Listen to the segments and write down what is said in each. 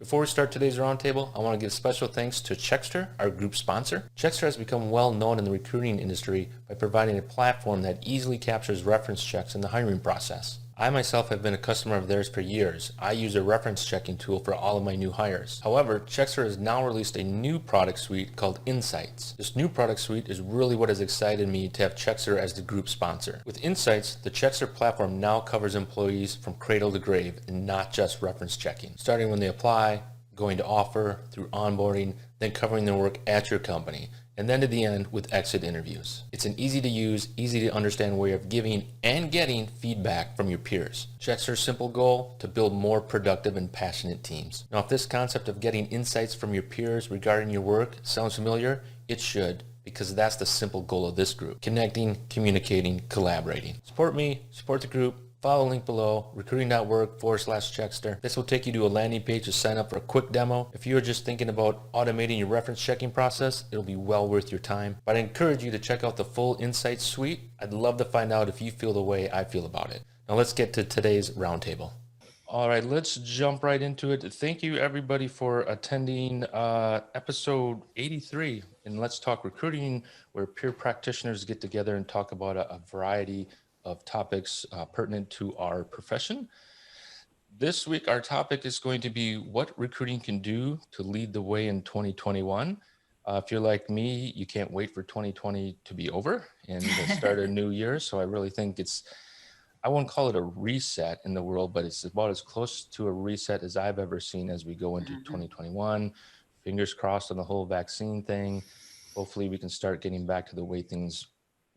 Before we start today's roundtable, I want to give special thanks to Checkster, our group sponsor. Checkster has become well known in the recruiting industry by providing a platform that easily captures reference checks in the hiring process. I myself have been a customer of theirs for years. I use a reference checking tool for all of my new hires. However, Checkster has now released a new product suite called Insights. This new product suite is really what has excited me to have Checkster as the group sponsor. With Insights, the Checkster platform now covers employees from cradle to grave and not just reference checking, starting when they apply, going to offer, through onboarding, then covering their work at your company, and then to the end with exit interviews. It's an easy to use, easy to understand way of giving and getting feedback from your peers. Checkster's simple goal: to build more productive and passionate teams. Now, if this concept of getting insights from your peers regarding your work sounds familiar, it should, because that's the simple goal of this group: connecting, communicating, collaborating. Support me, support the group. Follow the link below, recruiting.work/Checkster. This will take you to a landing page to sign up for a quick demo. If you are just thinking about automating your reference checking process, it'll be well worth your time. But I encourage you to check out the full Insights suite. I'd love to find out if you feel the way I feel about it. Now let's get to today's roundtable. All right, let's jump right into it. Thank you everybody for attending episode 83 in Let's Talk Recruiting, where peer practitioners get together and talk about a variety of topics pertinent to our profession. This week, our topic is going to be what recruiting can do to lead the way in 2021. If you're like me, you can't wait for 2020 to be over and to start a new year. So I really think I won't call it a reset in the world, but it's about as close to a reset as I've ever seen as we go into 2021. Fingers crossed on the whole vaccine thing. Hopefully we can start getting back to the way things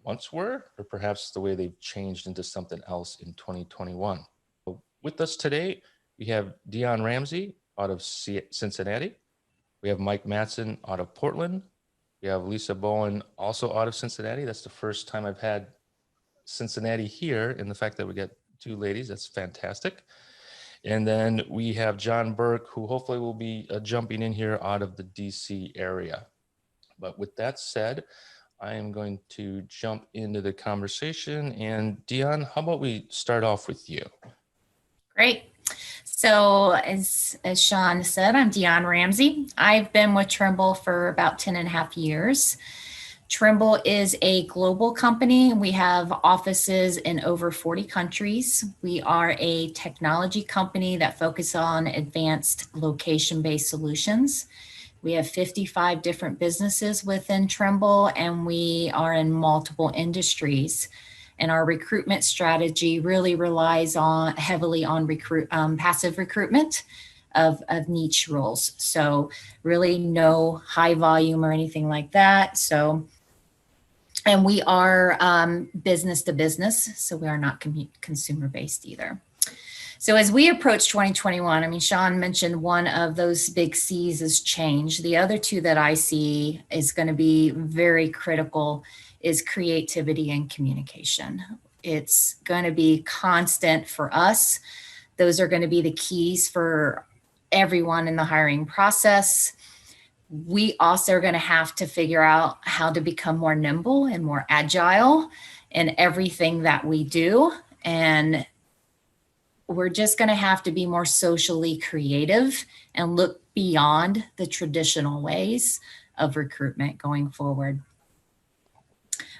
once were, or perhaps the way they've changed into something else in 2021. With us today, we have Deon Ramsey out of Cincinnati. We have Mike Matson out of Portland. We have Lisa Bowen also out of Cincinnati. That's the first time I've had Cincinnati here, and the fact that we get two ladies, that's fantastic. And then we have John Burke, who hopefully will be jumping in here out of the DC area. But with that said, I am going to jump into the conversation. And Deon, how about we start off with you? Great. So as Sean said, I'm Deon Ramsey. I've been with Trimble for about 10 and a half years. Trimble is a global company. We have offices in over 40 countries. We are a technology company that focuses on advanced location-based solutions. We have 55 different businesses within Trimble, and we are in multiple industries. And our recruitment strategy really relies heavily on passive recruitment of niche roles. So really no high volume or anything like that. And we are business to business, so we are not consumer based either. So as we approach 2021, I mean, Sean mentioned one of those big C's is change. The other two that I see is going to be very critical is creativity and communication. It's going to be constant for us. Those are going to be the keys for everyone in the hiring process. We also are going to have to figure out how to become more nimble and more agile in everything that we do. And we're just going to have to be more socially creative and look beyond the traditional ways of recruitment going forward.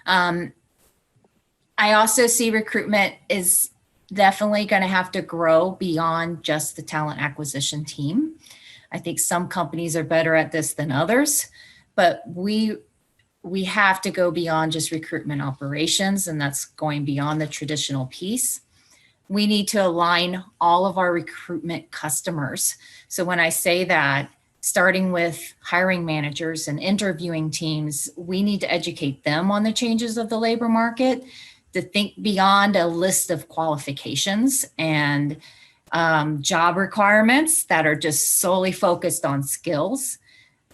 I also see recruitment is definitely going to have to grow beyond just the talent acquisition team. I think some companies are better at this than others, but we have to go beyond just recruitment operations, and that's going beyond the traditional piece. We need to align all of our recruitment customers. So when I say that, starting with hiring managers and interviewing teams, we need to educate them on the changes of the labor market, to think beyond a list of qualifications and job requirements that are just solely focused on skills.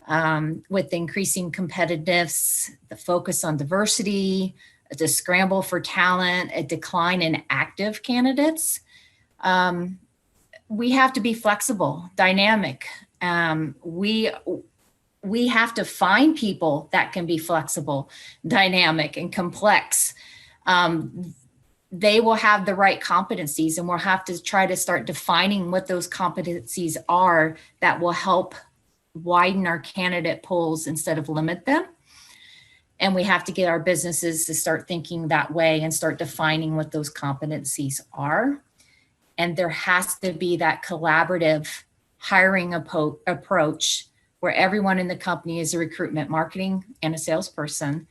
With increasing competitiveness, the focus on diversity, the scramble for talent, a decline in active candidates. We have to be flexible, dynamic. We have to find people that can be flexible, dynamic, and complex. they will have the right competencies, and we'll have to try to start defining what those competencies are that will help widen our candidate pools instead of limit them. And we have to get our businesses to start thinking that way and start defining what those competencies are. And there has to be that collaborative hiring approach where everyone in the company is a recruitment, marketing, and a salesperson.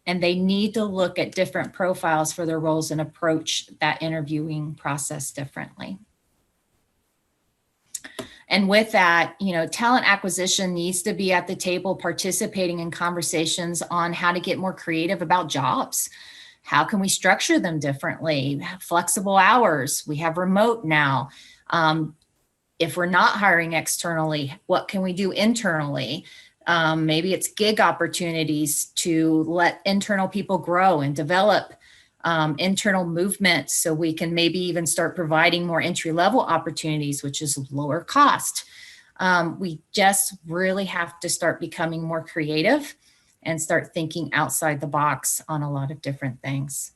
And they need to look at different profiles for their roles and approach that interviewing process differently. And with that, talent acquisition needs to be at the table participating in conversations on how to get more creative about jobs. How can we structure them differently? Flexible hours. We have remote now. If we're not hiring externally, what can we do internally? Maybe it's gig opportunities to let internal people grow and develop internal movement, so we can maybe even start providing more entry-level opportunities, which is lower cost. We just really have to start becoming more creative and start thinking outside the box on a lot of different things.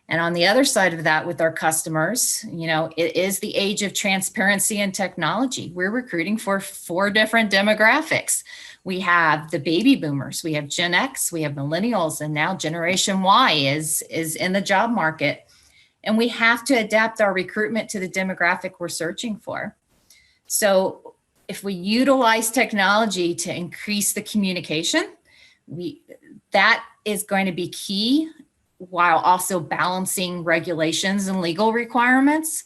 And on the other side of that, with our customers, it is the age of transparency and technology. We're recruiting for 4 different demographics. We have the baby boomers, we have Gen X, we have millennials, and now Generation Y is in the job market. And we have to adapt our recruitment to the demographic we're searching for. So if we utilize technology to increase the communication, that is going to be key, while also balancing regulations and legal requirements.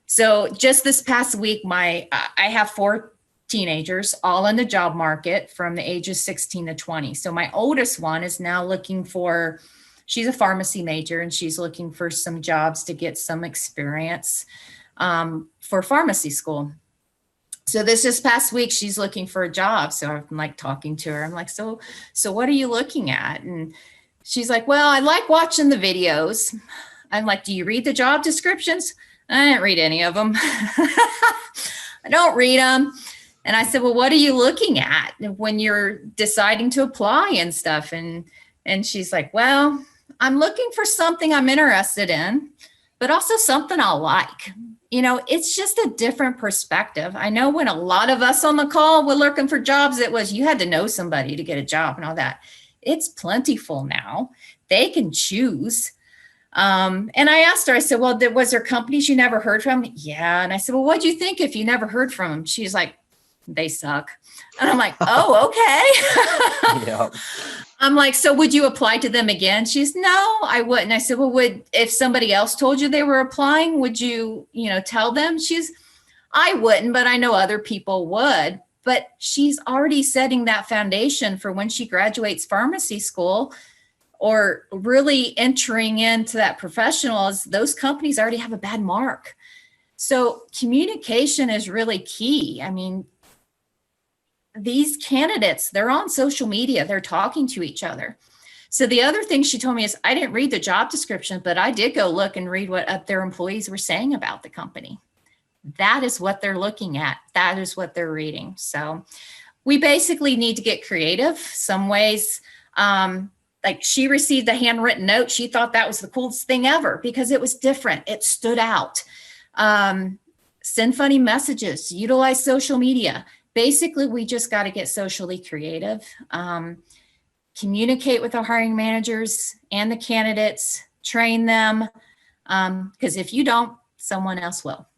So just this past week, I have 4 teenagers, all in the job market from the ages 16 to 20. So my oldest one is now she's a pharmacy major, and she's looking for some jobs to get some experience for pharmacy school. So this past week, she's looking for a job. So I'm like talking to her. I'm like, so what are you looking at? And she's like, well, I like watching the videos. I'm like, do you read the job descriptions? I didn't read any of them. I don't read them. And I said, well, what are you looking at when you're deciding to apply and stuff? And she's like, well, I'm looking for something I'm interested in, but also something I'll like. It's just a different perspective. I know when a lot of us on the call were looking for jobs, it was you had to know somebody to get a job and all that. It's plentiful now. They can choose. And I asked her, I said, well, was there companies you never heard from? Yeah. And I said, well, what'd you think if you never heard from them? She's like, they suck. And I'm like, oh, okay. Yeah. I'm like, so would you apply to them again? She's, no, I wouldn't. I said, well, if somebody else told you they were applying, would you, tell them? I wouldn't, but I know other people would. But she's already setting that foundation for when she graduates pharmacy school or really entering into that professional, as those companies already have a bad mark. So communication is really key. I mean, these candidates, they're on social media, they're talking to each other. So the other thing she told me is, I didn't read the job description, but I did go look and read what their employees were saying about the company. That is what they're looking at. That is what they're reading. So we basically need to get creative. Some ways, like she received a handwritten note. She thought that was the coolest thing ever because it was different. It stood out. Send funny messages, utilize social media. Basically, we just got to get socially creative, communicate with our hiring managers and the candidates, train them, because if you don't, someone else will.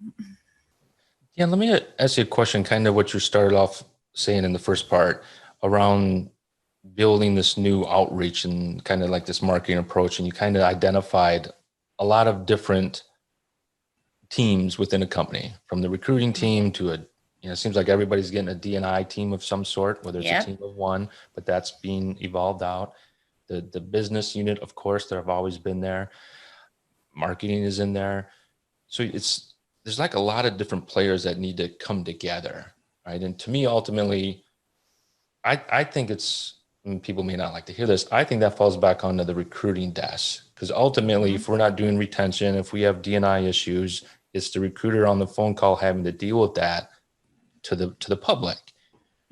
Yeah, let me ask you a question, kind of what you started off saying in the first part around building this new outreach and kind of like this marketing approach. And you kind of identified a lot of different teams within a company, from the recruiting team to it seems like everybody's getting a D&I team of some sort, whether it's a team of one, but that's being evolved out. The business unit, of course, that have always been there. Marketing is in there. So there's like a lot of different players that need to come together, right? And to me, ultimately, I think and people may not like to hear this, I think that falls back onto the recruiting desk, because ultimately, if we're not doing retention, if we have D&I issues, it's the recruiter on the phone call having to deal with that to the public.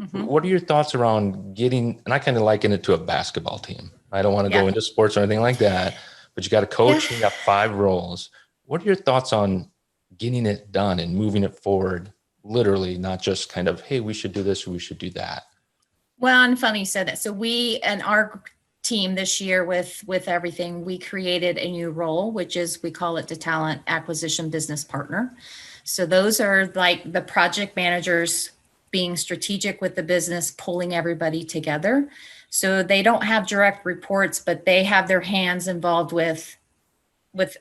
Mm-hmm. What are your thoughts around and I kind of liken it to a basketball team. I don't want to go into sports or anything like that, but you got a coach and you got 5 roles. What are your thoughts on getting it done and moving it forward, literally, not just kind of, hey, we should do this or we should do that? Well, and funny you said that. So we and our team this year with everything, we created a new role, which is, we call it the talent acquisition business partner. So those are like the project managers being strategic with the business, pulling everybody together. So they don't have direct reports, but they have their hands involved with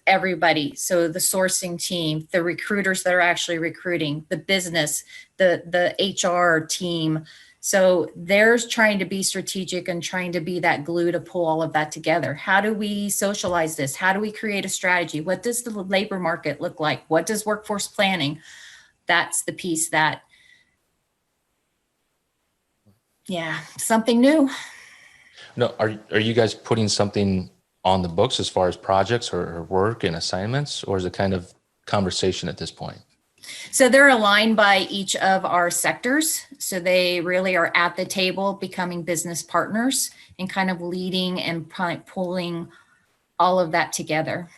everybody. So the sourcing team, the recruiters that are actually recruiting, the business, the HR team. So they're trying to be strategic and trying to be that glue to pull all of that together. How do we socialize this? How do we create a strategy? What does the labor market look like? What does workforce planning? That's the piece that, something new. No, are you guys putting something on the books as far as projects or work and assignments, or is it kind of conversation at this point? So they're aligned by each of our sectors. So they really are at the table becoming business partners and kind of leading and pulling all of that together.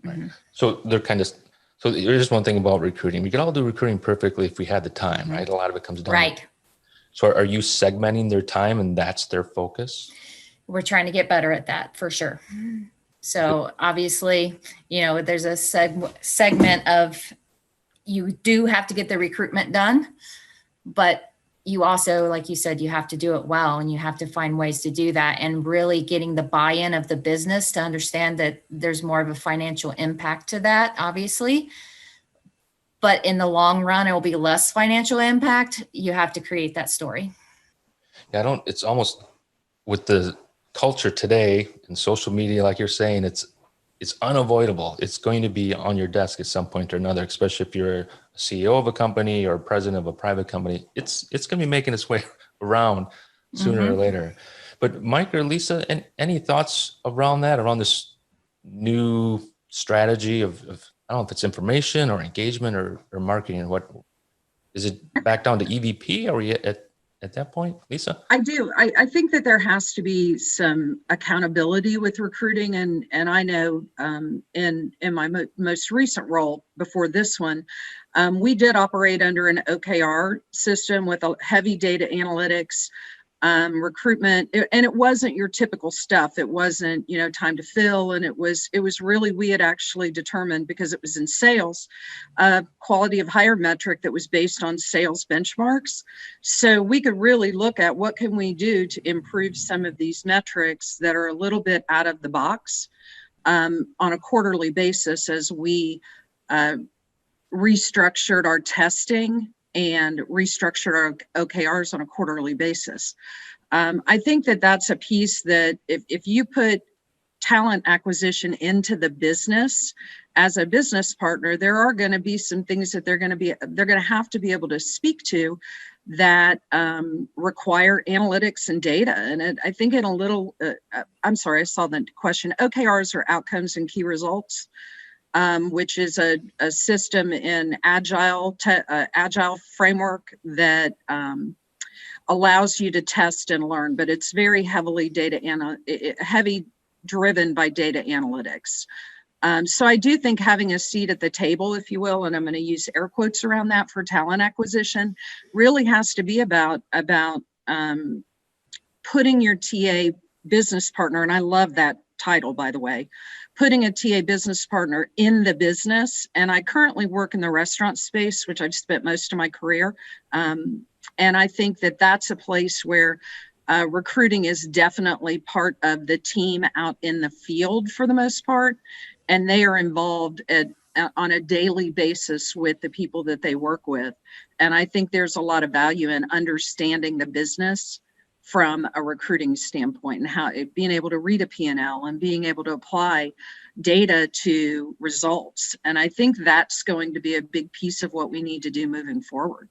Right. Mm-hmm. So they're kind of, so there's one thing about recruiting. We could all do recruiting perfectly if we had the time, right? A lot of it comes down. Right. So are you segmenting their time and that's their focus? We're trying to get better at that for sure. So obviously, there's a segment of, you do have to get the recruitment done, but you also, like you said, you have to do it well, and you have to find ways to do that, and really getting the buy-in of the business to understand that there's more of a financial impact to that, obviously. But in the long run, it will be less financial impact. You have to create that story. Yeah, it's almost with the culture today and social media, like you're saying, it's unavoidable. It's going to be on your desk at some point or another, especially if you're a CEO of a company or president of a private company. It's going to be making its way around sooner or later. But Mike or Lisa, any thoughts around that, around this new strategy of I don't know if it's information or engagement or marketing? What is it, back down to EVP? Are we at that point, Lisa? I do. I think that there has to be some accountability with recruiting. And I know in my most recent role before this one, we did operate under an OKR system with a heavy data analytics, recruitment, and it wasn't your typical stuff. It wasn't, time to fill. And it was really, we had actually determined, because it was in sales, quality of hire metric that was based on sales benchmarks. So we could really look at what can we do to improve some of these metrics that are a little bit out of the box on a quarterly basis, as we restructured our testing and restructured our OKRs on a quarterly basis. I think that that's a piece that if you put talent acquisition into the business as a business partner, there are going to be some things that they're going to have to be able to speak to that require analytics and data. And I think in a little, I'm sorry, I saw the question. OKRs are outcomes and key results. Which is a system in agile framework that allows you to test and learn, but it's very heavily driven by data analytics. So I do think having a seat at the table, if you will, and I'm going to use air quotes around that for talent acquisition, really has to be about putting your TA business partner, and I love that title, by the way, putting a TA business partner in the business. And I currently work in the restaurant space, which I've spent most of my career. And I think that that's a place where recruiting is definitely part of the team out in the field for the most part. And they are involved on a daily basis with the people that they work with. And I think there's a lot of value in understanding the business from a recruiting standpoint, and how being able to read a P&L and being able to apply data to results. And I think that's going to be a big piece of what we need to do moving forward.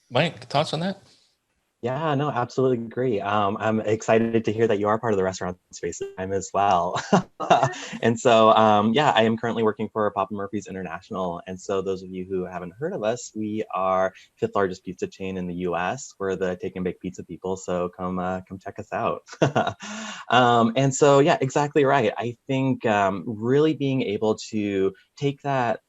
Mike, thoughts on that? Yeah, no, absolutely agree. I'm excited to hear that you are part of the restaurant space. I'm as well. And so, yeah, I am currently working for Papa Murphy's International. And so those of you who haven't heard of us, we are fifth largest pizza chain in the US. We're the take and bake pizza people. So come check us out. And so, yeah, exactly right. I think really being able to take that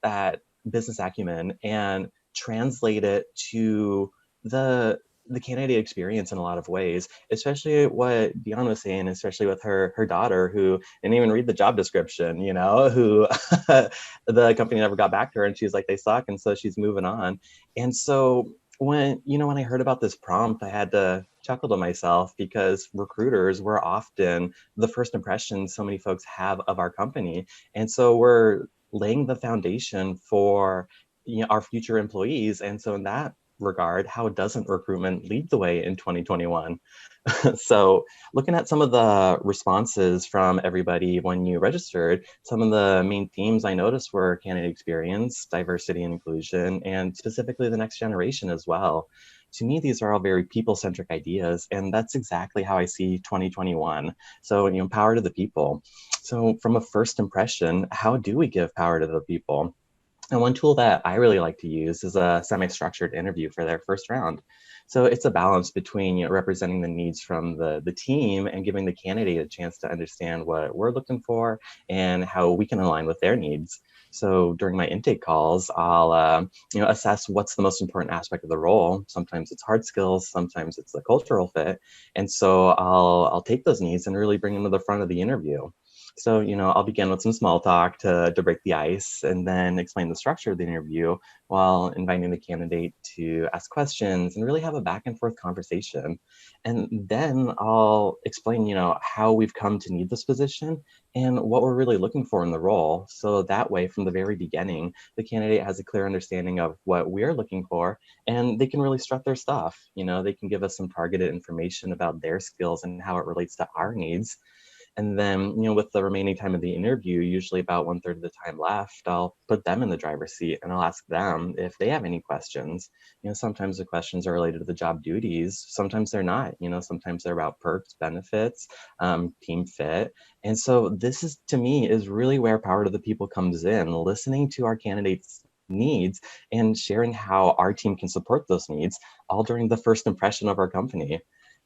business acumen and translate it to the candidate experience in a lot of ways, especially what Deon was saying, especially with her daughter who didn't even read the job description, who the company never got back to her and she's like, they suck. And so she's moving on. And so when I heard about this prompt, I had to chuckle to myself because recruiters were often the first impression so many folks have of our company. And so we're laying the foundation for our future employees. And so in that regard, how doesn't recruitment lead the way in 2021? So looking at some of the responses from everybody when you registered, some of the main themes I noticed were candidate experience, diversity and inclusion, and specifically the next generation as well. To me, these are all very people-centric ideas, and that's exactly how I see 2021. So, power to the people. So from a first impression, how do we give power to the people? And one tool that I really like to use is a semi-structured interview for their first round. So it's a balance between representing the needs from the team and giving the candidate a chance to understand what we're looking for and how we can align with their needs. So during my intake calls, I'll assess what's the most important aspect of the role. Sometimes it's hard skills, sometimes it's the cultural fit, and so I'll take those needs and really bring them to the front of the interview. So, I'll begin with some small talk to break the ice and then explain the structure of the interview while inviting the candidate to ask questions and really have a back and forth conversation. And then I'll explain, how we've come to need this position and what we're really looking for in the role. So that way, from the very beginning, the candidate has a clear understanding of what we're looking for and they can really strut their stuff. They can give us some targeted information about their skills and how it relates to our needs. And then, with the remaining time of the interview, usually about 1/3 of the time left, I'll put them in the driver's seat and I'll ask them if they have any questions. Sometimes the questions are related to the job duties. Sometimes they're not, sometimes they're about perks, benefits, team fit. And so this is, to me, is really where power to the people comes in, listening to our candidates' needs and sharing how our team can support those needs all during the first impression of our company.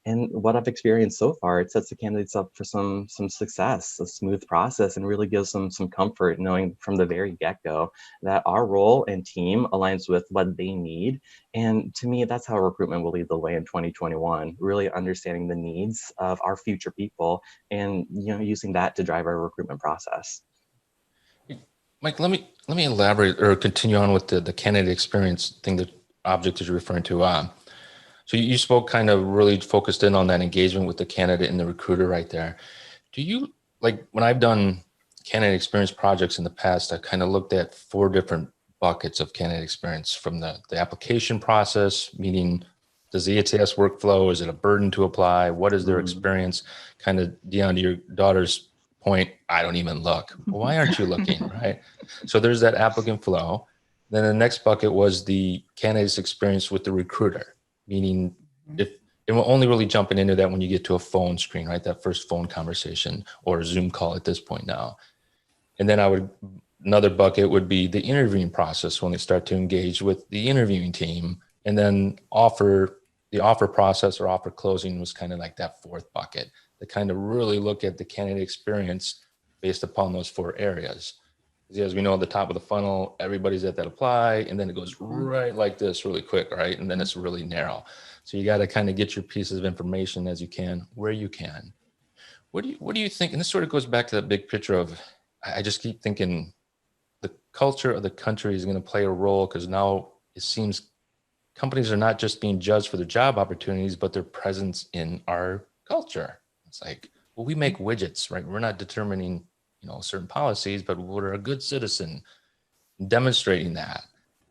And what I've experienced so far, it sets the candidates up for some success, a smooth process, and really gives them some comfort knowing from the very get-go that our role and team aligns with what they need. And to me, that's how recruitment will lead the way in 2021, really understanding the needs of our future people and using that to drive our recruitment process. Mike, let me elaborate or continue on with the candidate experience thing, the object that you're referring to. So you spoke kind of really focused in on that engagement with the candidate and the recruiter right there. Do you, like, when I've done candidate experience projects in the past, I kind of looked at 4 different buckets of candidate experience, from the application process, meaning does the ETS workflow, is it a burden to apply? What is their experience? Kind of, Deon, to your daughter's point, I don't even look. Well, why aren't you looking, right? So there's that applicant flow. Then the next bucket was the candidate's experience with the recruiter, meaning if and we're only really jumping into that when you get to a phone screen, right? That first phone conversation or a Zoom call at this point now. And then another bucket would be the interviewing process when they start to engage with the interviewing team. And then the offer process or offer closing was kind of like that 4th bucket to kind of really look at the candidate experience based upon those 4 areas. As we know, at the top of the funnel, everybody's at that apply, and then it goes right like this really quick, right? And then it's really narrow. So you got to kind of get your pieces of information as you can, where you can. What do you think? And this sort of goes back to that big picture of, I just keep thinking the culture of the country is going to play a role, because now it seems companies are not just being judged for their job opportunities, but their presence in our culture. It's like, well, we make widgets, right? We're not determining certain policies, but we're a good citizen, demonstrating that,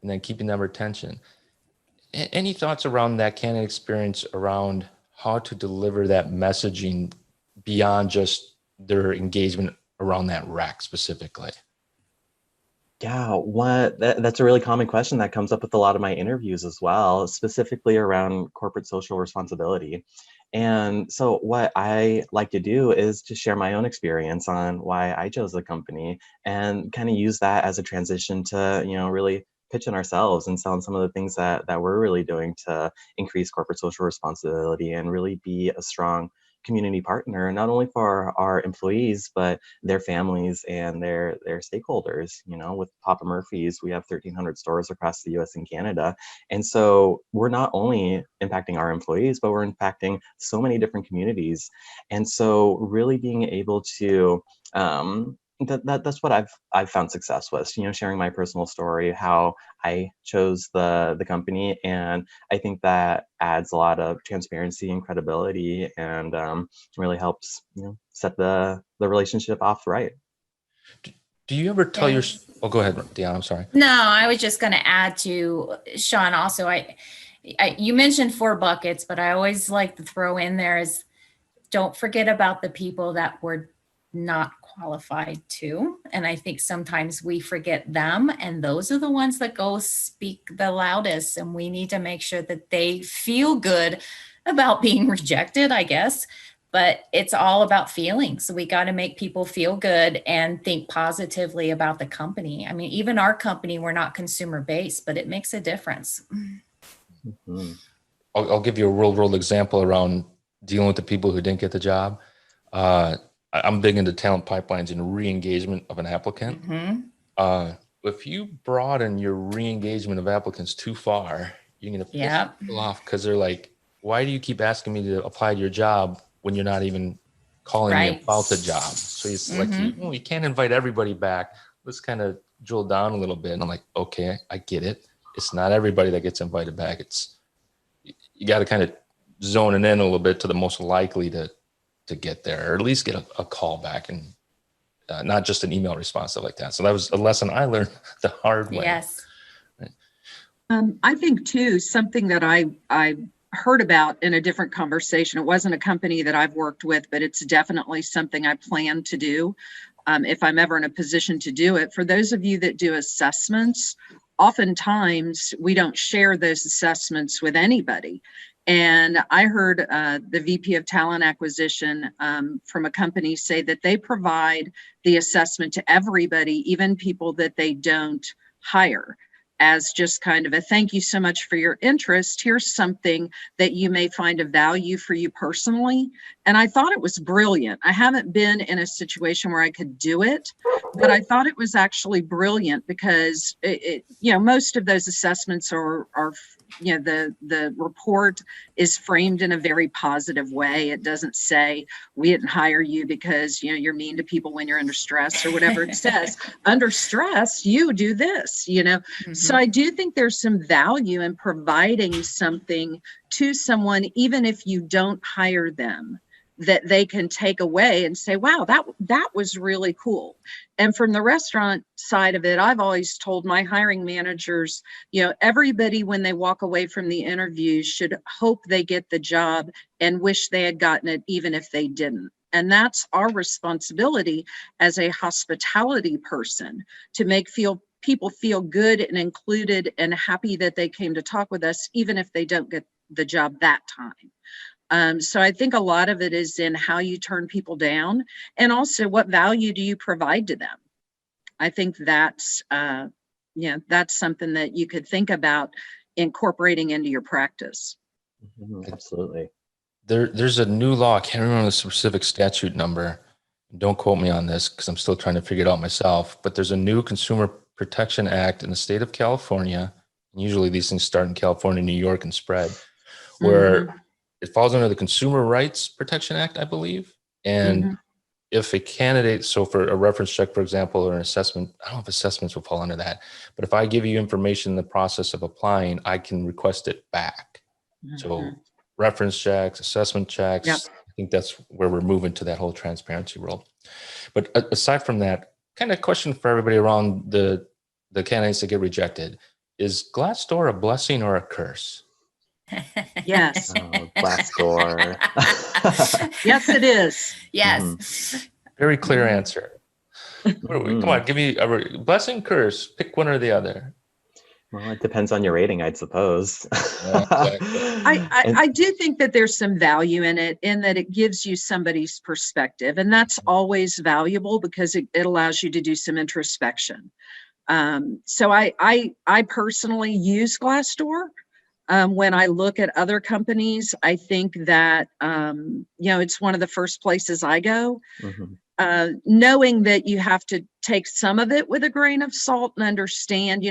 and then keeping them retention. Any thoughts around that candidate experience, around how to deliver that messaging beyond just their engagement around that rack specifically? Yeah, that's a really common question that comes up with a lot of my interviews as well, specifically around corporate social responsibility. And so what I like to do is to share my own experience on why I chose the company and kind of use that as a transition to, really pitch in ourselves and selling some of the things that we're really doing to increase corporate social responsibility and really be a strong community partner, not only for our employees, but their families and their stakeholders. With Papa Murphy's, we have 1,300 stores across the US and Canada. And so we're not only impacting our employees, but we're impacting so many different communities. And so really being able to that's what I've found success with, sharing my personal story, how I chose the company. And I think that adds a lot of transparency and credibility, and really helps set the relationship off right. Do you ever tell your, Yes. oh, go ahead, Deon, I'm sorry. No, I was just going to add to Sean also. You mentioned 4 buckets, but I always like to throw in there is don't forget about the people that were not qualified too. And I think sometimes we forget them, and those are the ones that go speak the loudest. And we need to make sure that they feel good about being rejected, I guess. But it's all about feelings. So we got to make people feel good and think positively about the company. I mean, even our company, we're not consumer based, but it makes a difference. Mm-hmm. I'll give you a real world example around dealing with the people who didn't get the job. I'm big into talent pipelines and re-engagement of an applicant. Mm-hmm. If you broaden your re-engagement of applicants too far, you're going to piss Yep. people off because they're like, why do you keep asking me to apply to your job when you're not even calling me Right. about the job? So it's like, Mm-hmm. you can't invite everybody back. Let's kind of drill down a little bit. And I'm like, okay, I get it. It's not everybody that gets invited back. You got to kind of zone it in a little bit to the most likely to get there, or at least get a call back, and not just an email response, stuff like that. So that was a lesson I learned the hard way. Yes. I think too, something that I heard about in a different conversation, it wasn't a company that I've worked with, but it's definitely something I plan to do if I'm ever in a position to do it. For those of you that do assessments, oftentimes we don't share those assessments with anybody. And I heard the VP of Talent Acquisition from a company say that they provide the assessment to everybody, even people that they don't hire, as just kind of a thank you so much for your interest. Here's something that you may find of value for you personally. And I thought it was brilliant. I haven't been in a situation where I could do it, but I thought it was actually brilliant because most of those assessments are the report is framed in a very positive way. It doesn't say we didn't hire you because you're mean to people when you're under stress or whatever. It says under stress you do this. Mm-hmm. So I do think there's some value in providing something to someone, even if you don't hire them, that they can take away and say, wow, that was really cool. And from the restaurant side of it, I've always told my hiring managers, everybody when they walk away from the interview should hope they get the job and wish they had gotten it, even if they didn't. And that's our responsibility as a hospitality person, to make people feel good and included and happy that they came to talk with us, even if they don't get the job that time. So I think a lot of it is in how you turn people down, and also what value do you provide to them. I think that's something that you could think about incorporating into your practice. Mm-hmm. Absolutely. There's a new law. I can't remember the specific statute number. Don't quote me on this because I'm still trying to figure it out myself. But there's a new Consumer Protection Act in the state of California. Usually these things start in California, New York, and spread, where it falls under the Consumer Rights Protection Act, I believe. And if a candidate, so for a reference check, for example, or an assessment, I don't know if assessments will fall under that, but if I give you information in the process of applying, I can request it back. So reference checks, assessment checks, Yep. I think that's where we're moving to that whole transparency world. But aside from that, kind of question for everybody around the candidates that get rejected, is Glassdoor a blessing or a curse? Yes. Oh, Glassdoor. Yes, it is. Yes. Very clear answer. Come on, give me a blessing, curse. Pick one or the other. Well, it depends on your rating, I'd suppose. Yeah, exactly. I do think that there's some value in it, in that it gives you somebody's perspective, and that's always valuable because it allows you to do some introspection. So I personally use Glassdoor. When I look at other companies, I think that it's one of the first places I go. Knowing that you have to take some of it with a grain of salt and understand,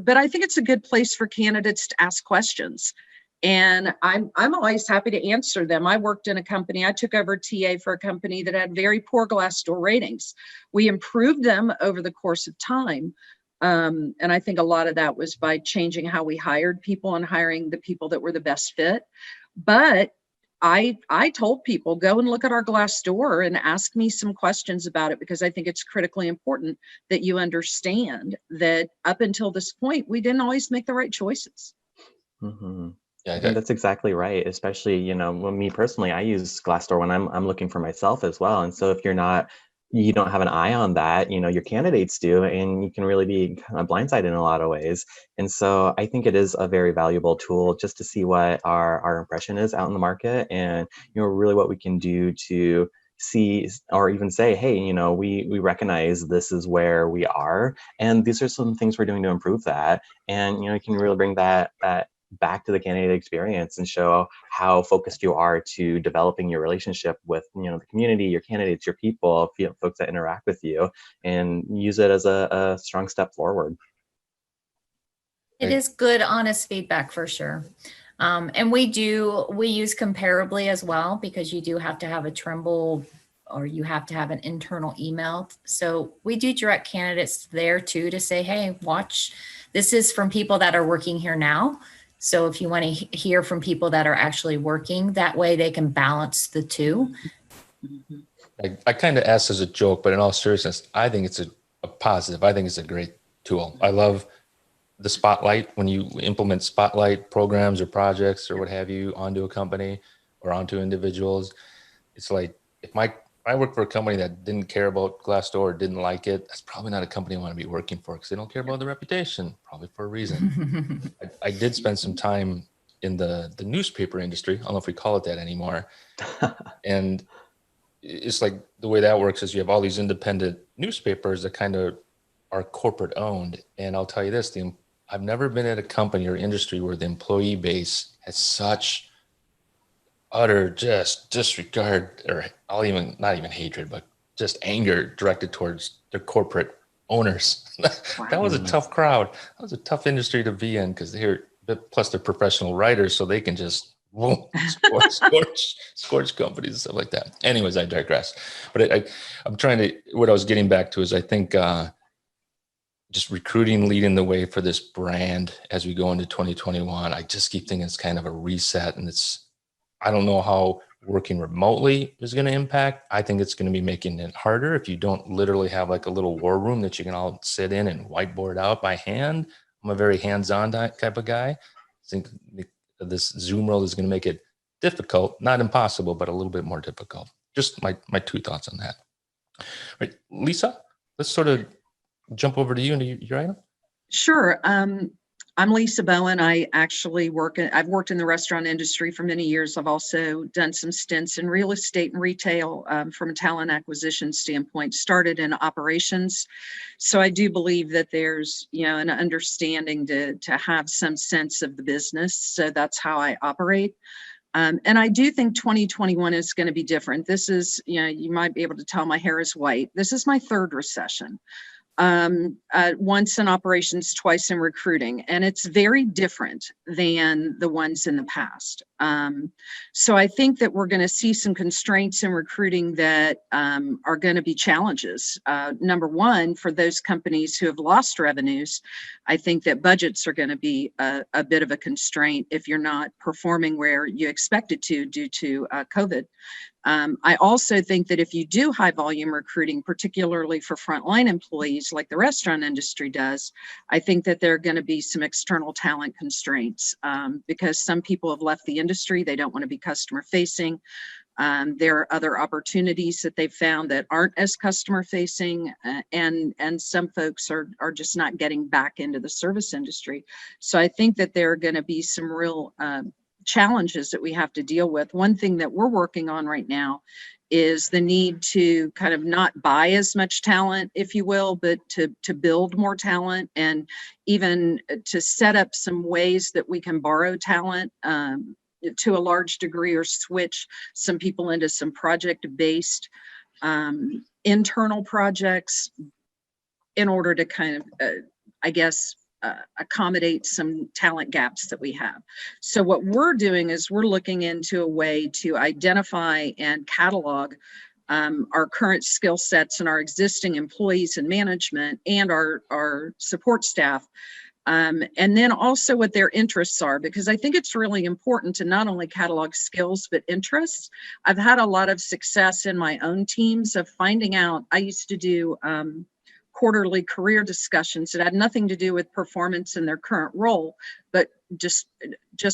but I think it's a good place for candidates to ask questions. And I'm always happy to answer them. I worked in a company, I took over TA for a company that had very poor Glassdoor ratings. We improved them over the course of time. And I think a lot of that was by changing how we hired people and hiring the people that were the best fit. But I told people, go and look at our Glassdoor and ask me some questions about it, because I think it's critically important that you understand that up until this point, we didn't always make the right choices. Yeah, I think that's exactly right. Especially, when me personally, I use Glassdoor when I'm looking for myself as well. And so if you don't have an eye on that, your candidates do, and you can really be kind of blindsided in a lot of ways. And so I think it is a very valuable tool just to see what our impression is out in the market, and really what we can do to see or even say, hey, we recognize this is where we are, and these are some things we're doing to improve that. And you can really bring that back to the candidate experience and show how focused you are to developing your relationship with the community, your candidates, your people, folks that interact with you, and use it as a strong step forward. It is good, honest feedback for sure. And we use Comparably as well, because you do have to have a Trimble, or you have to have an internal email. So we do direct candidates there too, to say, hey, watch, this is from people that are working here now. So if you want to hear from people that are actually working, that way they can balance the two. I kind of asked as a joke, but in all seriousness, I think it's a positive. I think it's a great tool. I love the spotlight, when you implement spotlight programs or projects or what have you onto a company or onto individuals. It's like, if I worked for a company that didn't care about Glassdoor or didn't like it, that's probably not a company I want to be working for, because they don't care about the reputation, probably for a reason. I did spend some time in the newspaper industry. I don't know if we call it that anymore. And it's like, the way that works is you have all these independent newspapers that kind of are corporate owned. And I'll tell you this, I've never been at a company or industry where the employee base has such utter just disregard, or not even hatred, but just anger directed towards their corporate owners. That was a tough crowd. That was a tough industry to be in, because plus they're professional writers, so they can just scorch companies and stuff like that. Anyways, I digress. But what I was getting back to is, I think just recruiting leading the way for this brand as we go into 2021. I just keep thinking it's kind of a reset, and I don't know how working remotely is going to impact. I think it's going to be making it harder if you don't literally have like a little war room that you can all sit in and whiteboard out by hand. I'm a very hands-on type of guy. I think this Zoom world is going to make it difficult, not impossible, but a little bit more difficult. Just my two thoughts on that. All right, Lisa, let's sort of jump over to you and your item. Sure. I'm Lisa Bowen. I've worked in the restaurant industry for many years. I've also done some stints in real estate and retail from a talent acquisition standpoint, started in operations. So I do believe that there's, an understanding to have some sense of the business. So that's how I operate. And I do think 2021 is going to be different. This is, you might be able to tell my hair is white. This is my third recession. Once in operations, twice in recruiting, and it's very different than the ones in the past. So I think that we're going to see some constraints in recruiting that are going to be challenges. Number one, for those companies who have lost revenues, I think that budgets are going to be a bit of a constraint if you're not performing where you expected to due to COVID. I also think that if you do high volume recruiting, particularly for frontline employees like the restaurant industry does, I think that there are going to be some external talent constraints because some people have left the industry. They don't want to be customer facing. There are other opportunities that they've found that aren't as customer facing, and some folks are just not getting back into the service industry. So I think that there are going to be some real challenges that we have to deal with. One thing that we're working on right now is the need to kind of not buy as much talent, if you will, but to build more talent, and even to set up some ways that we can borrow talent to a large degree, or switch some people into some project-based internal projects in order to kind of, I guess, accommodate some talent gaps that we have. So what we're doing is we're looking into a way to identify and catalog our current skill sets and our existing employees and management and our support staff. And then also what their interests are, because I think it's really important to not only catalog skills, but interests. I've had a lot of success in my own teams of finding out. I used to do quarterly career discussions that had nothing to do with performance in their current role, but just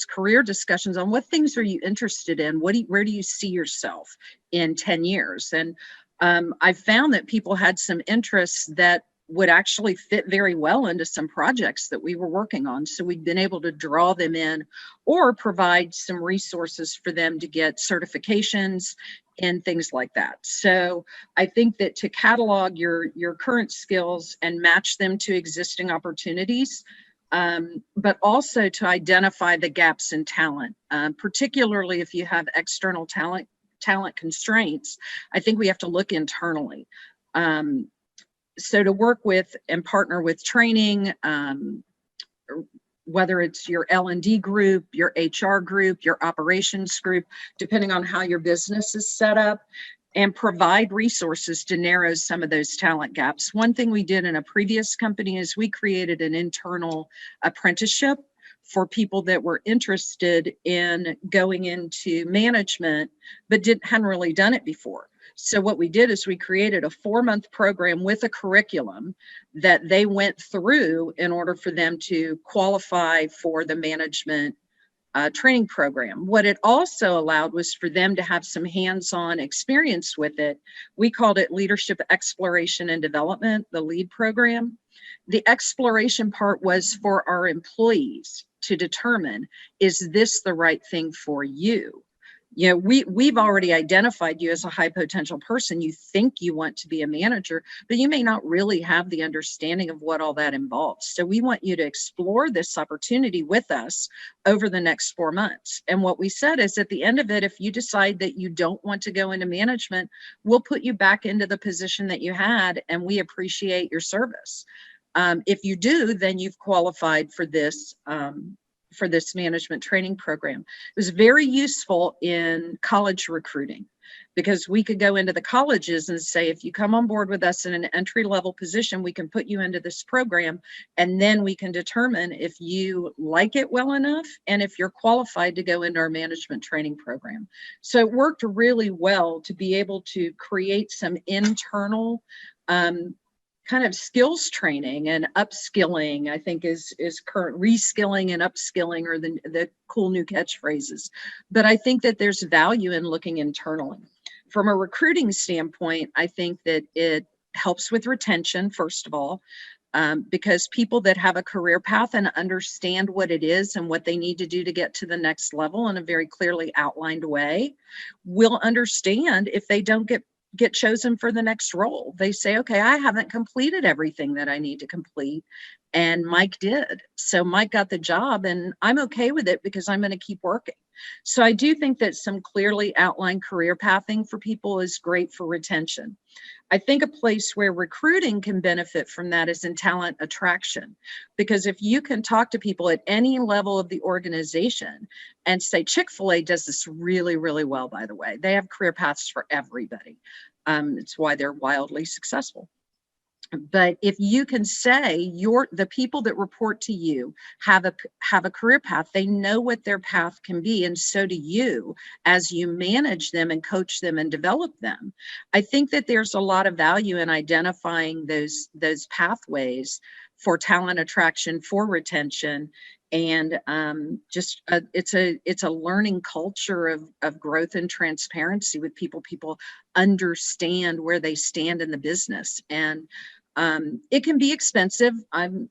career discussions on what things are you interested in? Where do you see yourself in 10 years? And I found that people had some interests that would actually fit very well into some projects that we were working on. So we've been able to draw them in or provide some resources for them to get certifications and things like that. So I think that to catalog your current skills and match them to existing opportunities, but also to identify the gaps in talent, particularly if you have external talent constraints, I think we have to look internally. So to work with and partner with training, whether it's your L&D group, your HR group, your operations group, depending on how your business is set up, and provide resources to narrow some of those talent gaps. One thing we did in a previous company is we created an internal apprenticeship for people that were interested in going into management, but hadn't really done it before. So what we did is we created a 4-month program with a curriculum that they went through in order for them to qualify for the management training program. What it also allowed was for them to have some hands-on experience with it. We called it Leadership Exploration and Development, the LEAD program. The exploration part was for our employees to determine, is this the right thing for you? You know, we've already identified you as a high potential person. You think you want to be a manager, but you may not really have the understanding of what all that involves. So we want you to explore this opportunity with us over the next 4 months. And what we said is at the end of it, if you decide that you don't want to go into management, we'll put you back into the position that you had, and we appreciate your service. If you do, then you've qualified for this management training program. It was very useful in college recruiting, because we could go into the colleges and say, if you come on board with us in an entry-level position, we can put you into this program, and then we can determine if you like it well enough and if you're qualified to go into our management training program. So it worked really well to be able to create some internal kind of skills training and upskilling, I think is current. Reskilling and upskilling are the cool new catchphrases. But I think that there's value in looking internally. From a recruiting standpoint, I think that it helps with retention, first of all, because people that have a career path and understand what it is and what they need to do to get to the next level in a very clearly outlined way will understand if they don't get chosen for the next role. They say, okay, I haven't completed everything that I need to complete, and Mike did. So Mike got the job, and I'm okay with it because I'm going to keep working. So I do think that some clearly outlined career pathing for people is great for retention. I think a place where recruiting can benefit from that is in talent attraction, because if you can talk to people at any level of the organization and say, Chick-fil-A does this really, really well, by the way. They have career paths for everybody. It's why they're wildly successful. But if you can say the people that report to you have a career path, they know what their path can be, and so do you as you manage them and coach them and develop them. I think that there's a lot of value in identifying those pathways for talent attraction, for retention, And it's a learning culture of growth and transparency with people. People understand where they stand in the business, and it can be expensive. I'm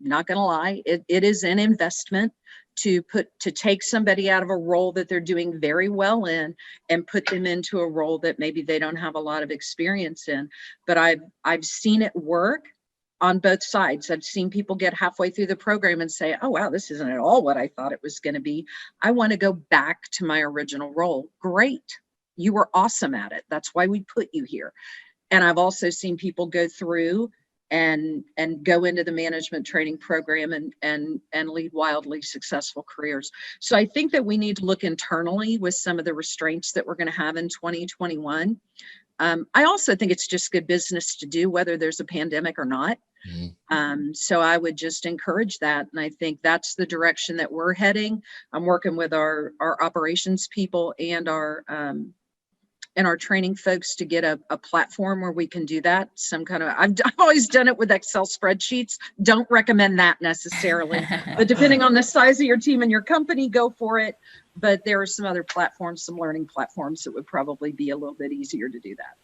not going to lie. It is an investment to take somebody out of a role that they're doing very well in and put them into a role that maybe they don't have a lot of experience in. But I've seen it work on both sides. I've seen people get halfway through the program and say, oh, wow, this isn't at all what I thought it was going to be. I want to go back to my original role. Great. You were awesome at it. That's why we put you here. And I've also seen people go through and go into the management training program and lead wildly successful careers. So I think that we need to look internally with some of the restraints that we're going to have in 2021. I also think it's just good business to do, whether there's a pandemic or not. So I would just encourage that. And I think that's the direction that we're heading. I'm working with our operations people and our training folks to get a platform where we can do that. Some kind of, I've always done it with Excel spreadsheets. Don't recommend that necessarily, but depending on the size of your team and your company, go for it. But there are some other platforms, some learning platforms that would probably be a little bit easier to do that.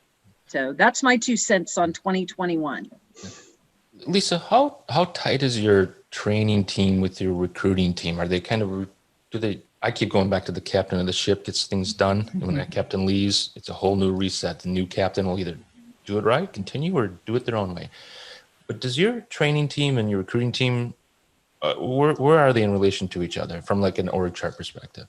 So that's my 2 cents on 2021. Lisa, how tight is your training team with your recruiting team? Are they I keep going back to the captain of the ship gets things done. And when that captain leaves, it's a whole new reset. The new captain will either do it right, continue, or do it their own way. But does your training team and your recruiting team, where are they in relation to each other from like an org chart perspective?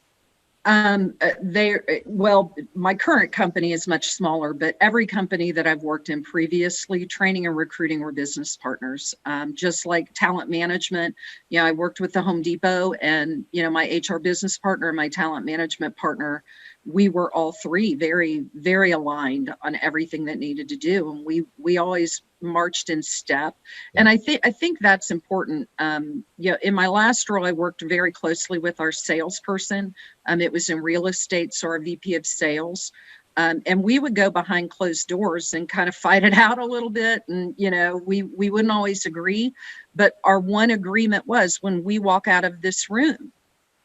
Well, my current company is much smaller, but every company that I've worked in previously, training and recruiting were business partners. Just like talent management, I worked with the Home Depot, and my HR business partner and my talent management partner, we were all three very, very aligned on everything that needed to do, and we always marched in step. And I think that's important. In my last role, I worked very closely with our salesperson. It was in real estate, so our VP of sales. And we would go behind closed doors and kind of fight it out a little bit. And, we wouldn't always agree, but our one agreement was, when we walk out of this room,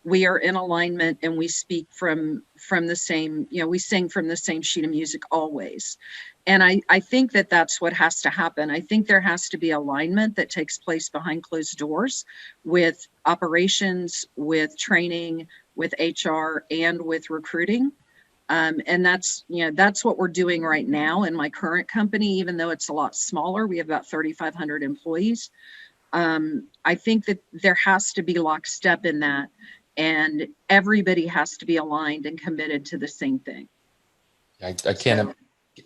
we are in alignment and we speak from the same, we sing from the same sheet of music always. And I think that that's what has to happen. I think there has to be alignment that takes place behind closed doors with operations, with training, with HR, and with recruiting. And that's what we're doing right now in my current company, even though it's a lot smaller. We have about 3,500 employees. I think that there has to be lockstep in that, and everybody has to be aligned and committed to the same thing. I can't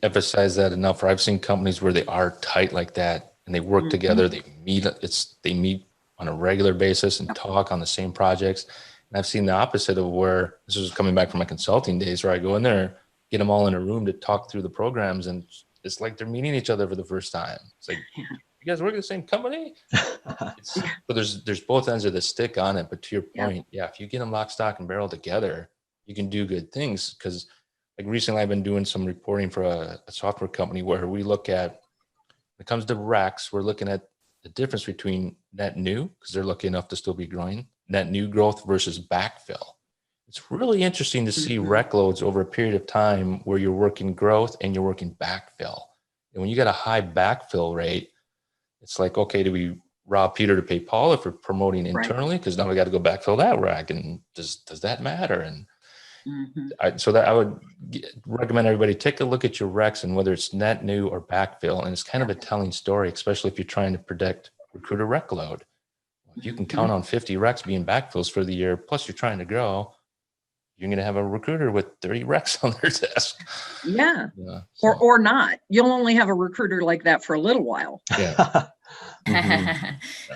emphasize that enough. I've seen companies where they are tight like that, and they work together. They meet on a regular basis and talk on the same projects. And I've seen the opposite of where, this is coming back from my consulting days, where I go in there, get them all in a room to talk through the programs, and it's like they're meeting each other for the first time. It's like, you guys work at the same company? But there's both ends of the stick on it. But to your point, if you get them lock, stock, and barrel together, you can do good things. Because like recently, I've been doing some reporting for a software company where we look at, when it comes to recs, we're looking at the difference between net new, because they're lucky enough to still be growing, net new growth versus backfill. It's really interesting to see rec loads over a period of time where you're working growth and you're working backfill. And when you got a high backfill rate, it's like, okay, do we rob Peter to pay Paul if we're promoting internally? Because now we got to go backfill that rec, and does that matter? And I would recommend everybody take a look at your recs and whether it's net new or backfill. And it's kind of a telling story, especially if you're trying to predict recruiter rec load. If you can count on 50 recs being backfills for the year, plus you're trying to grow, you're going to have a recruiter with 30 recs on their desk. Yeah. Or not. You'll only have a recruiter like that for a little while. Yeah.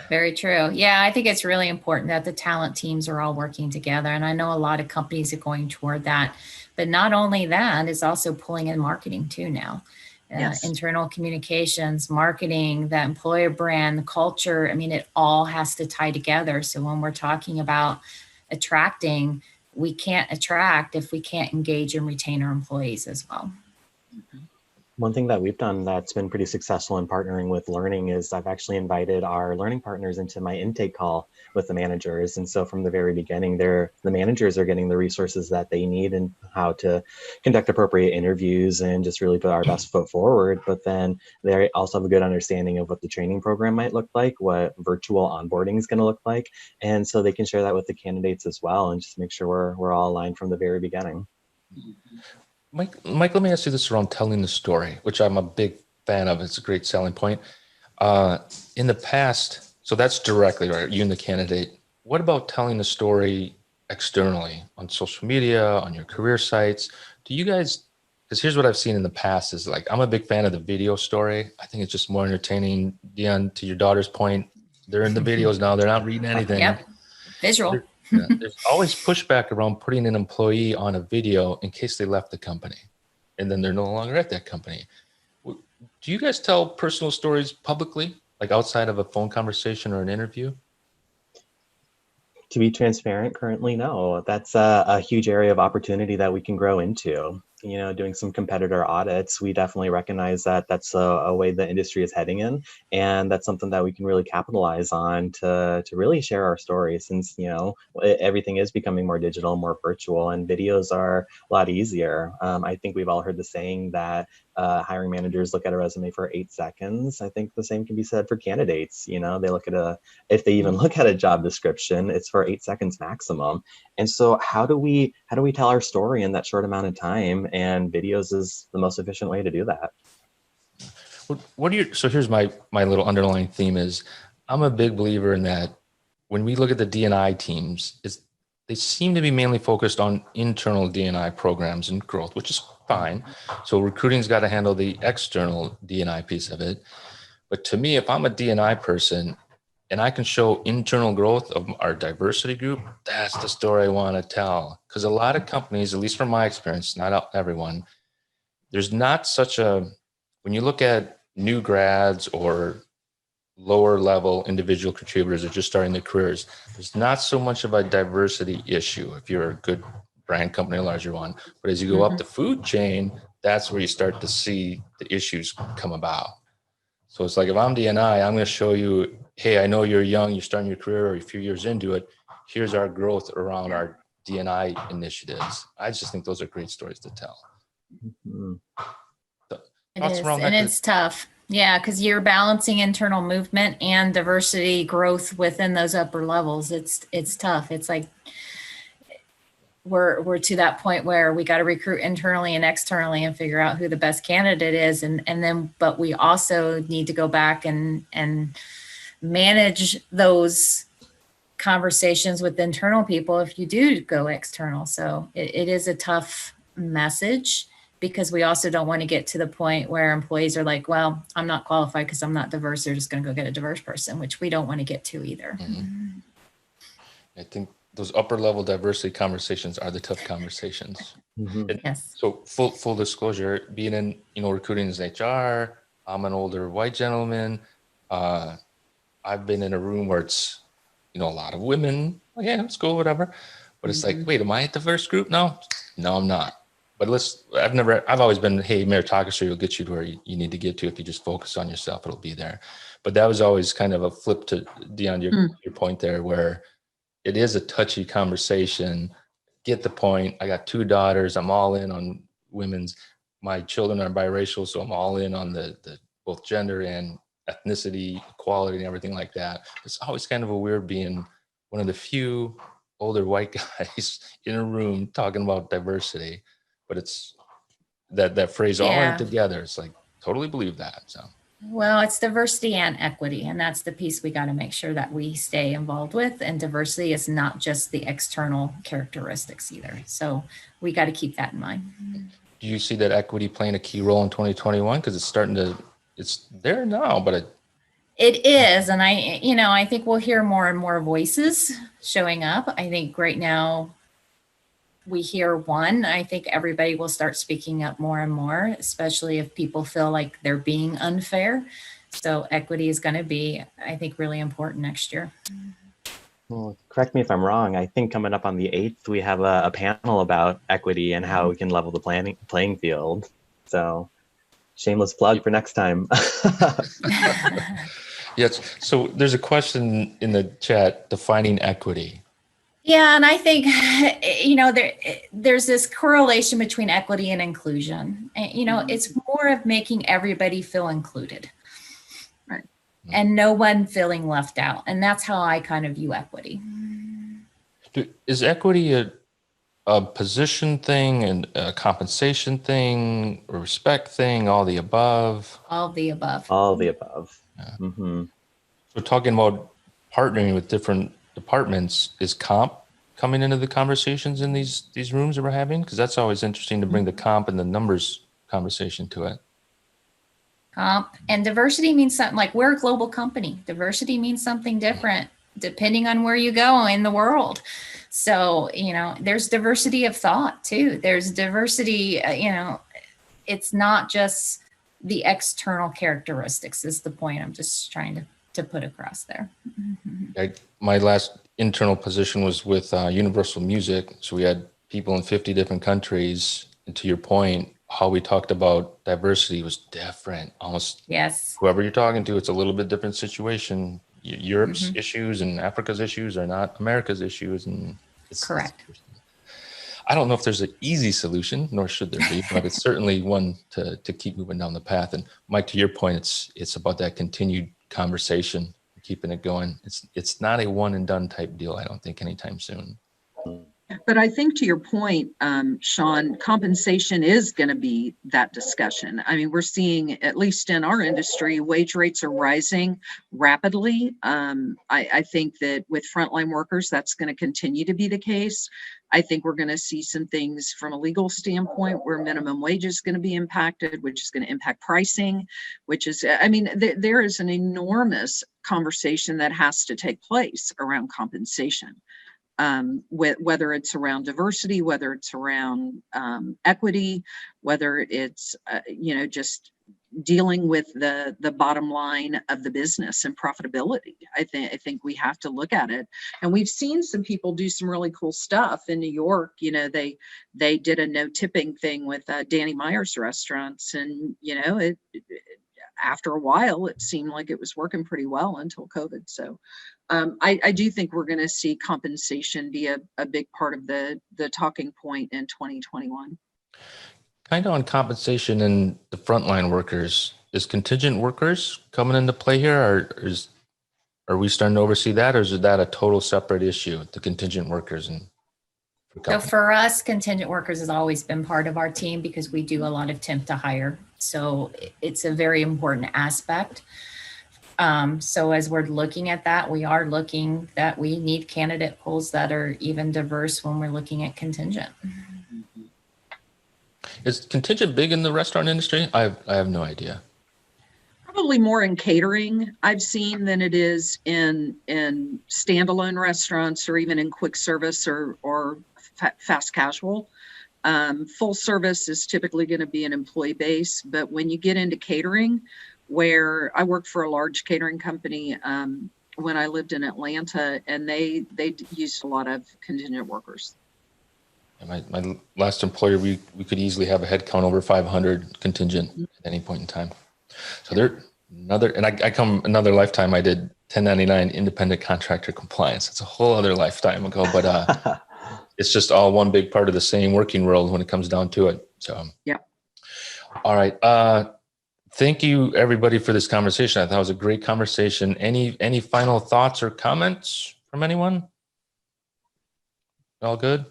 Very true. Yeah, I think it's really important that the talent teams are all working together. And I know a lot of companies are going toward that. But not only that, it's also pulling in marketing too now. Internal communications, marketing, the employer brand, the culture. I mean, it all has to tie together. So when we're talking about attracting, we can't attract if we can't engage and retain our employees as well. One thing that we've done that's been pretty successful in partnering with learning is I've actually invited our learning partners into my intake call with the managers. And so from the very beginning, the managers are getting the resources that they need and how to conduct appropriate interviews and just really put our best foot forward. But then they also have a good understanding of what the training program might look like, what virtual onboarding is going to look like. And so they can share that with the candidates as well and just make sure we're all aligned from the very beginning. Mike, let me ask you this around telling the story, which I'm a big fan of. It's a great selling point. In the past, so that's directly, right? You and the candidate. What about telling the story externally on social media, on your career sites? Do you guys, because here's what I've seen in the past is like, I'm a big fan of the video story. I think it's just more entertaining. Deon, to your daughter's point, they're in the videos now. They're not reading anything. Yep. Visual. There's always pushback around putting an employee on a video in case they left the company and then they're no longer at that company. Do you guys tell personal stories publicly, like outside of a phone conversation or an interview? To be transparent, currently, no. That's a huge area of opportunity that we can grow into. You know, doing some competitor audits, we definitely recognize that that's a way the industry is heading in, and that's something that we can really capitalize on to really share our story. Since everything is becoming more digital, more virtual, and videos are a lot easier. I think we've all heard the saying that hiring managers look at a resume for 8 seconds. I think the same can be said for candidates. They look at if they even look at a job description, it's for 8 seconds maximum. And so how do we tell our story in that short amount of time? And videos is the most efficient way to do that. So here's my little underlying theme is I'm a big believer in that when we look at the D&I teams, they seem to be mainly focused on internal D&I programs and growth, which is fine. So recruiting's got to handle the external D&I piece of it. But to me, if I'm a D&I person and I can show internal growth of our diversity group, that's the story I want to tell. Because a lot of companies, at least from my experience, not everyone, there's not such when you look at new grads or lower level individual contributors that are just starting their careers, there's not so much of a diversity issue if you're a good brand company, a larger one. But as you go up the food chain, that's where you start to see the issues come about. So it's like, if I'm D&I, I'm going to show you, hey, I know you're young, you're starting your career or a few years into it. Here's our growth around our D&I initiatives. I just think those are great stories to tell. Mm-hmm. It is, and it's tough. Yeah, because you're balancing internal movement and diversity growth within those upper levels. It's tough. It's like we're to that point where we got to recruit internally and externally and figure out who the best candidate is, and then but we also need to go back and manage those conversations with internal people if you do go external. So it is a tough message, because we also don't want to get to the point where employees are like, well, I'm not qualified because I'm not diverse. They're just going to go get a diverse person, which we don't want to get to either. Mm-hmm. I think those upper level diversity conversations are the tough conversations. Mm-hmm. Yes. So full disclosure, being in, recruiting as HR, I'm an older white gentleman. I've been in a room where it's, a lot of women. Like, yeah, it's cool, whatever. But it's like, wait, am I a diverse group? No, I'm not. But I've always been, hey, meritocracy will get you to where you need to get to. If you just focus on yourself, it'll be there. But that was always kind of a flip to Deon, your point there, where it is a touchy conversation. Get the point. I got 2 daughters. I'm all in on women's. My children are biracial, so I'm all in on the both gender and ethnicity, equality, and everything like that. It's always kind of a weird being one of the few older white guys in a room talking about diversity. But it's that phrase all in together. It's like, totally believe that. So, well, it's diversity and equity, and that's the piece we got to make sure that we stay involved with. And diversity is not just the external characteristics either. So we got to keep that in mind. Do you see that equity playing a key role in 2021? Because it's there now, but it is. And I think we'll hear more and more voices showing up. I think right now, we hear one. I think everybody will start speaking up more and more, especially if people feel like they're being unfair. So equity is going to be, I think, really important next year. Well, correct me if I'm wrong. I think coming up on the 8th, we have a panel about equity and how we can level the playing field. So Shameless plug for next time. Yes. So there's a question in the chat, defining equity. Yeah, and I think, there's this correlation between equity and inclusion. And, it's more of making everybody feel included. Right. And no one feeling left out. And that's how I kind of view equity. Is equity a position thing and a compensation thing, a respect thing, all the above? All of the above. All the above. Yeah. Mm-hmm. So talking about partnering with different departments, is comp coming into the conversations in these rooms that we're having? Because that's always interesting to bring the comp and the numbers conversation to it. Comp and diversity means something, like we're a global company. Diversity means something different depending on where you go in the world. So, there's diversity of thought too. There's diversity, it's not just the external characteristics is the point I'm just trying to put across there. My last internal position was with Universal Music. So we had people in 50 different countries. And to your point, how we talked about diversity was different. Almost Yes. Whoever you're talking to, it's a little bit different situation. Europe's issues and Africa's issues are not America's issues. And it's Correct. I don't know if there's an easy solution, nor should there be, but it's certainly one to keep moving down the path. And Mike, to your point, it's about that continued conversation, keeping it going. It's not a one and done type deal, I don't think, anytime soon. But I think to your point, Sean, compensation is going to be that discussion. I mean, we're seeing, at least in our industry, wage rates are rising rapidly. I think that with frontline workers, that's going to continue to be the case. I think we're going to see some things from a legal standpoint where minimum wage is going to be impacted, which is going to impact pricing, which is, there is an enormous conversation that has to take place around compensation. Whether it's around diversity, whether it's around equity, whether it's just dealing with the bottom line of the business and profitability. I think we have to look at it, and we've seen some people do some really cool stuff in New York. They did a no tipping thing with Danny Meyer's restaurants, and after a while, it seemed like it was working pretty well until COVID. So I do think we're going to see compensation be a big part of the talking point in 2021. Kind of on compensation and the frontline workers, is contingent workers coming into play here? Or are we starting to oversee that? Or is that a total separate issue, the contingent workers? So for us, contingent workers has always been part of our team because we do a lot of temp to hire. So it's a very important aspect. So as we're looking at that, we are looking that we need candidate pools that are even diverse when we're looking at contingent. Is contingent big in the restaurant industry? I have no idea. Probably more in catering I've seen than it is in standalone restaurants or even in quick service or fast casual. Full service is typically going to be an employee base, but when you get into catering, where I worked for a large catering company when I lived in Atlanta, and they used a lot of contingent workers. My last employer, we could easily have a head count over 500 contingent at any point in time. So I come another lifetime, I did 1099 independent contractor compliance. It's a whole other lifetime ago, but it's just all one big part of the same working world when it comes down to it. So, yeah. All right. Thank you everybody for this conversation. I thought it was a great conversation. Any final thoughts or comments from anyone? All good?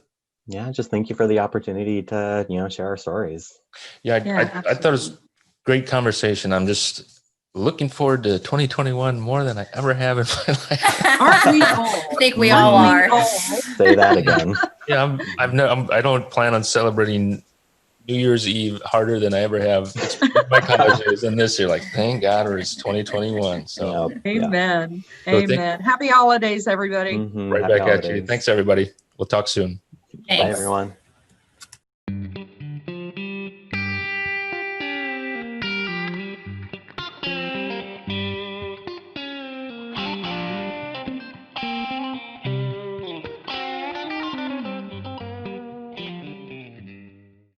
Yeah, just thank you for the opportunity to, share our stories. Yeah, I thought it was a great conversation. I'm just looking forward to 2021 more than I ever have in my life. Aren't we all? I think we all are. Say that again. Yeah, I don't plan on celebrating New Year's Eve harder than I ever have. It's my college days, and this year, like, thank God it's 2021. So, Amen. So Amen. Happy holidays, everybody. Right back at you. Thanks, everybody. We'll talk soon. Thanks. Bye, everyone.